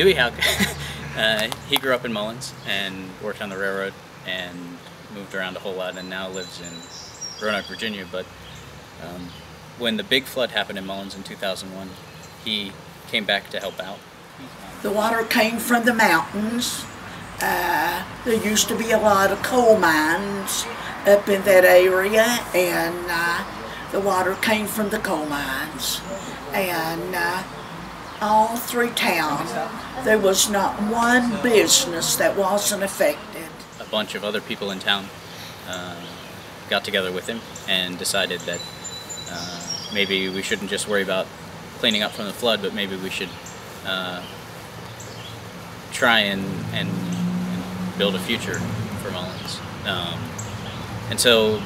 Dewey Houck, he grew up in Mullens and worked on the railroad and moved around a whole lot and now lives in Roanoke, Virginia. But when the big flood happened in Mullens in 2001, he came back to help out. The water came from the mountains. There used to be a lot of coal mines up in that area, and the water came from the coal mines. And all through town, there was not one business that wasn't affected. A bunch of other people in town got together with him and decided that maybe we shouldn't just worry about cleaning up from the flood, but maybe we should try and build a future for Mullens. And so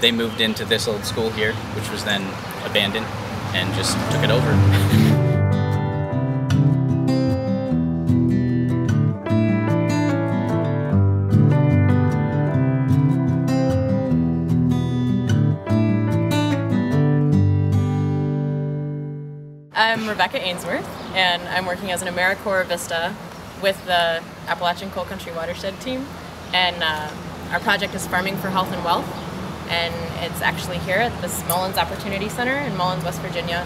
they moved into this old school here, which was then abandoned, and just took it over. I'm Rebecca Ainsworth, and I'm working as an AmeriCorps VISTA with the Appalachian Coal Country Watershed team. And our project is Farming for Health and Wealth, and it's actually here at the Mullens Opportunity Center in Mullens, West Virginia,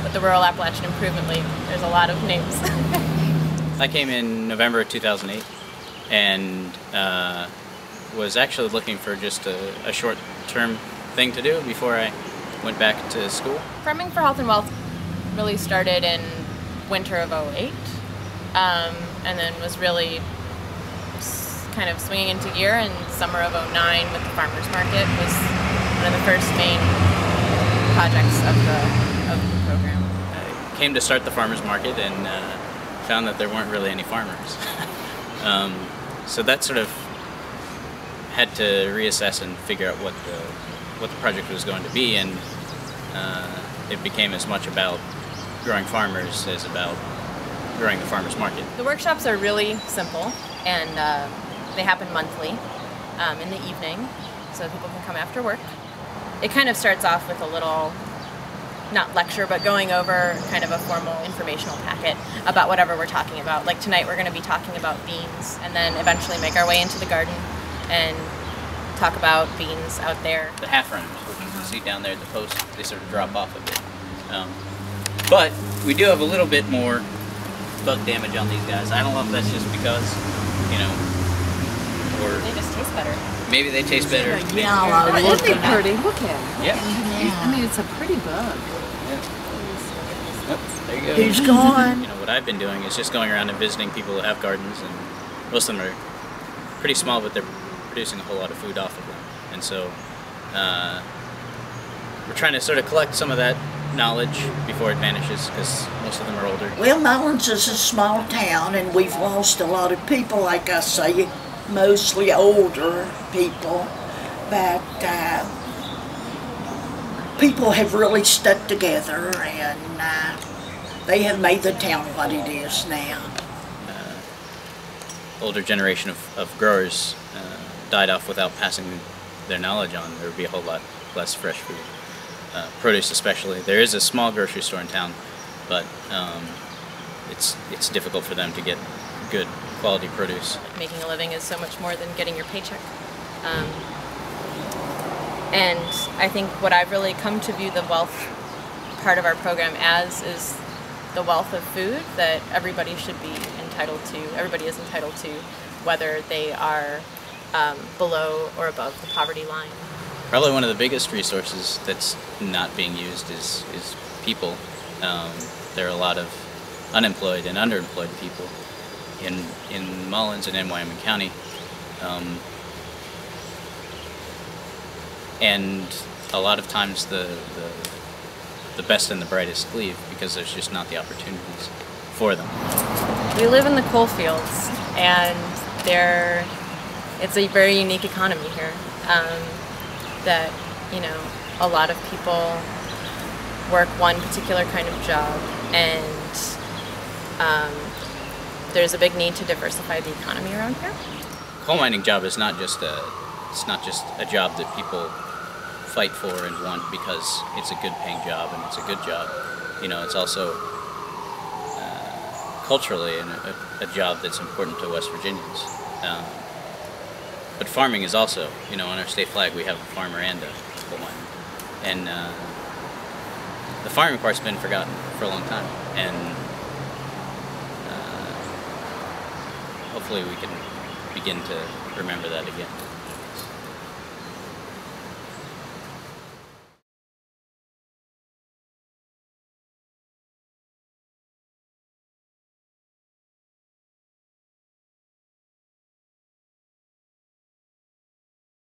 with the Rural Appalachian Improvement League. There's a lot of names. I came in November of 2008 and was actually looking for just a short-term thing to do before I went back to school. Farming for Health and Wealth really started in winter of '08, and then was really kind of swinging into gear in summer of '09 with the farmers market. Was one of the first main projects of the program. I came to start the farmers market and found that there weren't really any farmers. So that sort of had to reassess and figure out what the project was going to be, and it became as much about growing farmers as about growing the farmers market. The workshops are really simple, and they happen monthly in the evening, so people can come after work. It kind of starts off with a little, not lecture, but going over kind of a formal informational packet about whatever we're talking about. Like tonight we're going to be talking about beans, and then eventually make our way into the garden and talk about beans out there. The half runners, which you can see down there at the post, they sort of drop off a bit. But we do have a little bit more bug damage on these guys. I don't know if that's just because, you know, or they just taste better. Maybe they taste better. Yeah, isn't it pretty? Look at it. Yeah. I mean, it's a pretty bug. Yeah. Oh, there you go. He's gone. You know, what I've been doing is just going around and visiting people who have gardens, and most of them are pretty small, but they're producing a whole lot of food off of them. And so we're trying to sort of collect some of that knowledge before it vanishes, because most of them are older. Well, Mullens is a small town, and we've lost a lot of people, like I say, mostly older people, but people have really stuck together, and they have made the town what it is now. Older generation of growers died off without passing their knowledge on. There would be a whole lot less fresh food. Produce especially. There is a small grocery store in town, but it's difficult for them to get good quality produce. Making a living is so much more than getting your paycheck. And I think what I've really come to view the wealth part of our program as is the wealth of food that everybody should be entitled to, everybody is entitled to, whether they are below or above the poverty line. Probably one of the biggest resources that's not being used is people. There are a lot of unemployed and underemployed people in Mullens and in Wyoming County. And a lot of times the best and the brightest leave because there's just not the opportunities for them. We live in the coalfields, and it's a very unique economy here. That, you know, a lot of people work one particular kind of job, and there's a big need to diversify the economy around here. Coal mining job is not just a job that people fight for and want because it's a good paying job and it's a good job. You know, it's also culturally a job that's important to West Virginians. But farming is also, on our state flag we have a farmer and a coal miner. And the farming part's been forgotten for a long time. And hopefully we can begin to remember that again.